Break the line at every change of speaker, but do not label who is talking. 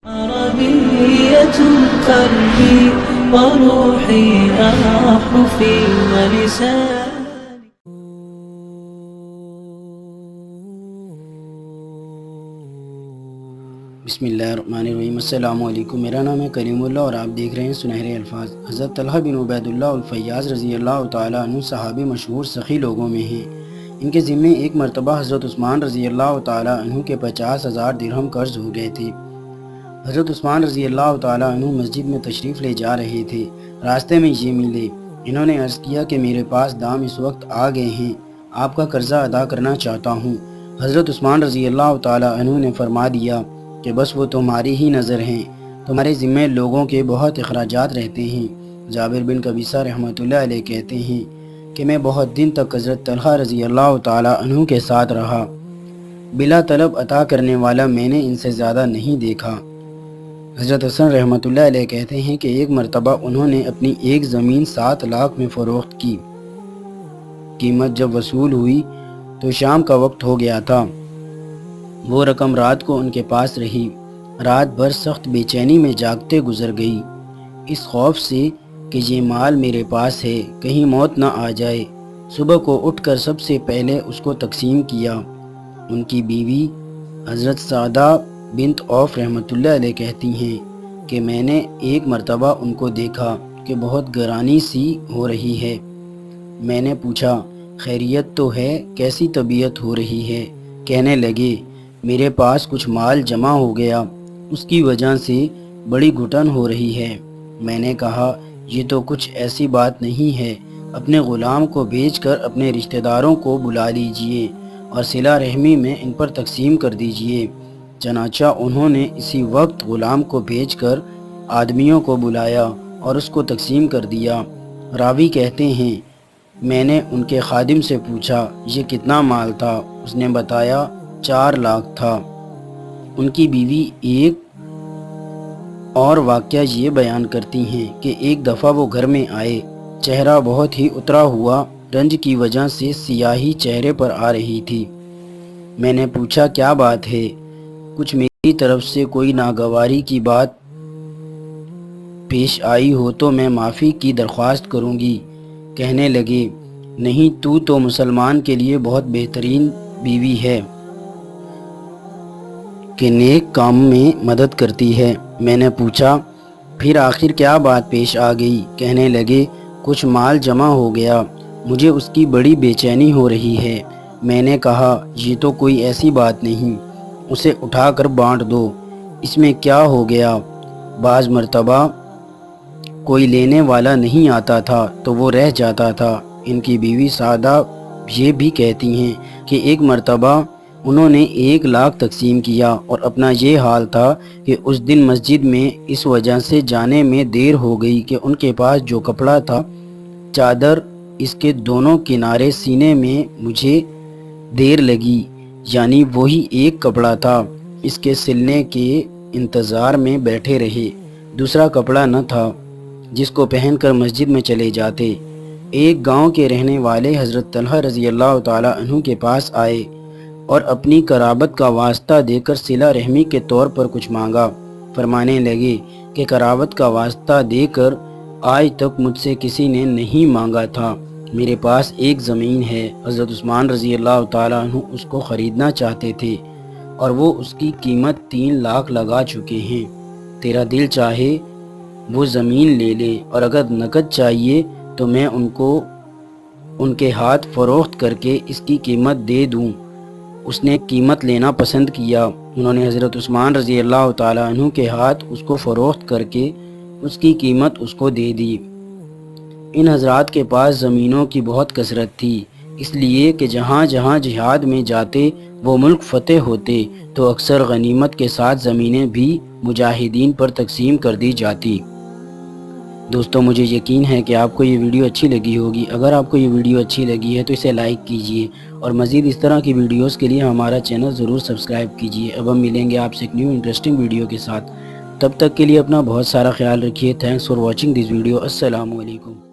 عربية قلبي وروحي أحرفي ولساني.
بسم اللہ الرحمن الرحیم. السلام علیکم. میرا نام ہے کریم اللہ اور آپ دیکھ رہے ہیں سنہرے الفاظ. حضرت طلحہ بن عبید اللہ الفیاض رضی اللہ تعالیٰ عنہ صحابی مشہور سخی لوگوں میں ہیں. ان کے ذمے ایک مرتبہ حضرت عثمان رضی اللہ تعالیٰ عنہ کے 50,000 درہم قرض ہو گئے تھے. حضرت عثمان رضی اللہ تعالیٰ عنہ مسجد میں تشریف لے جا رہے تھے. راستے میں یہ ملے. انہوں نے عرض کیا کہ میرے پاس دام اس وقت آ گئے ہیں، آپ کا قرضہ ادا کرنا چاہتا ہوں. حضرت عثمان رضی اللہ تعالیٰ عنہ نے فرما دیا کہ بس وہ تمہاری ہی نظر ہیں، تمہارے ذمے لوگوں کے بہت اخراجات رہتے ہیں. جابر بن قبیصہ رحمۃ اللہ علیہ کہتے ہیں کہ میں بہت دن تک حضرت طلحہ رضی اللہ تعالیٰ عنہ کے ساتھ رہا. بلا طلب عطا کرنے والا میں نے ان سے زیادہ نہیں دیکھا. حضرت حسن رحمۃ اللہ علیہ کہتے ہیں کہ ایک مرتبہ انہوں نے اپنی ایک زمین 7 لاکھ میں فروخت کی. قیمت جب وصول ہوئی تو شام کا وقت ہو گیا تھا. وہ رقم رات کو ان کے پاس رہی. رات بھر سخت بے چینی میں جاگتے گزر گئی، اس خوف سے کہ یہ مال میرے پاس ہے، کہیں موت نہ آ جائے. صبح کو اٹھ کر سب سے پہلے اس کو تقسیم کیا. ان کی بیوی حضرت سعدہ بنت عوف رحمۃ اللہ علیہ کہتی ہیں کہ میں نے ایک مرتبہ ان کو دیکھا کہ بہت گرانی سی ہو رہی ہے. میں نے پوچھا خیریت تو ہے، کیسی طبیعت ہو رہی ہے؟ کہنے لگے میرے پاس کچھ مال جمع ہو گیا، اس کی وجہ سے بڑی گھٹن ہو رہی ہے. میں نے کہا یہ تو کچھ ایسی بات نہیں ہے، اپنے غلام کو بھیج کر اپنے رشتہ داروں کو بلا لیجئے اور صلہ رحمی میں ان پر تقسیم کر دیجئے. چنانچہ انہوں نے اسی وقت غلام کو بھیج کر آدمیوں کو بلایا اور اس کو تقسیم کر دیا. راوی کہتے ہیں میں نے ان کے خادم سے پوچھا یہ کتنا مال تھا؟ اس نے بتایا 4 لاکھ تھا. ان کی بیوی ایک اور واقعہ یہ بیان کرتی ہیں کہ ایک دفعہ وہ گھر میں آئے، چہرہ بہت ہی اترا ہوا، رنج کی وجہ سے سیاہی چہرے پر آ رہی تھی. میں نے پوچھا کیا بات ہے؟ کچھ میری طرف سے کوئی ناگواری کی بات پیش آئی ہو تو میں معافی کی درخواست کروں گی. کہنے لگے نہیں، تو مسلمان کے لیے بہت بہترین بیوی ہے کہ نیک کام میں مدد کرتی ہے. میں نے پوچھا پھر آخر کیا بات پیش آ گئی؟ کہنے لگے کچھ مال جمع ہو گیا، مجھے اس کی بڑی بے چینی ہو رہی ہے. میں نے کہا یہ تو کوئی ایسی بات نہیں، اسے اٹھا کر بانٹ دو، اس میں کیا ہو گیا؟ بعض مرتبہ کوئی لینے والا نہیں آتا تھا تو وہ رہ جاتا تھا. ان کی بیوی سعدہ یہ بھی کہتی ہیں کہ ایک مرتبہ انہوں نے 1 لاکھ تقسیم کیا اور اپنا یہ حال تھا کہ اس دن مسجد میں اس وجہ سے جانے میں دیر ہو گئی کہ ان کے پاس جو کپڑا تھا چادر، اس کے دونوں کنارے سینے میں مجھے دیر لگی، یعنی وہی ایک کپڑا تھا. اس کے سلنے کے انتظار میں بیٹھے رہے. دوسرا کپڑا نہ تھا جس کو پہن کر مسجد میں چلے جاتے. ایک گاؤں کے رہنے والے حضرت طلحہ رضی اللہ تعالیٰ عنہ کے پاس آئے اور اپنی قرابت کا واسطہ دے کر صلہ رحمی کے طور پر کچھ مانگا. فرمانے لگے کہ قرابت کا واسطہ دے کر آج تک مجھ سے کسی نے نہیں مانگا تھا. میرے پاس ایک زمین ہے، حضرت عثمان رضی اللہ تعالیٰ عنہ اس کو خریدنا چاہتے تھے اور وہ اس کی قیمت 3 لاکھ لگا چکے ہیں. تیرا دل چاہے وہ زمین لے لے، اور اگر نقد چاہیے تو میں ان کو ان کے ہاتھ فروخت کر کے اس کی قیمت دے دوں. اس نے قیمت لینا پسند کیا. انہوں نے حضرت عثمان رضی اللہ تعالیٰ عنہ کے ہاتھ اس کو فروخت کر کے اس کی قیمت اس کو دے دی. ان حضرات کے پاس زمینوں کی بہت کثرت تھی، اس لیے کہ جہاں جہاں جہاد میں جاتے وہ ملک فتح ہوتے تو اکثر غنیمت کے ساتھ زمینیں بھی مجاہدین پر تقسیم کر دی جاتی. دوستو مجھے یقین ہے کہ آپ کو یہ ویڈیو اچھی لگی ہوگی. اگر آپ کو یہ ویڈیو اچھی لگی ہے تو اسے لائک کیجئے اور مزید اس طرح کی ویڈیوز کے لیے ہمارا چینل ضرور سبسکرائب کیجئے. اب ہم ملیں گے آپ سے ایک نیو انٹرسٹنگ ویڈیو کے ساتھ. تب تک کے لیے اپنا بہت سارا خیال رکھیے. Thanks for watching this video. السلام علیکم.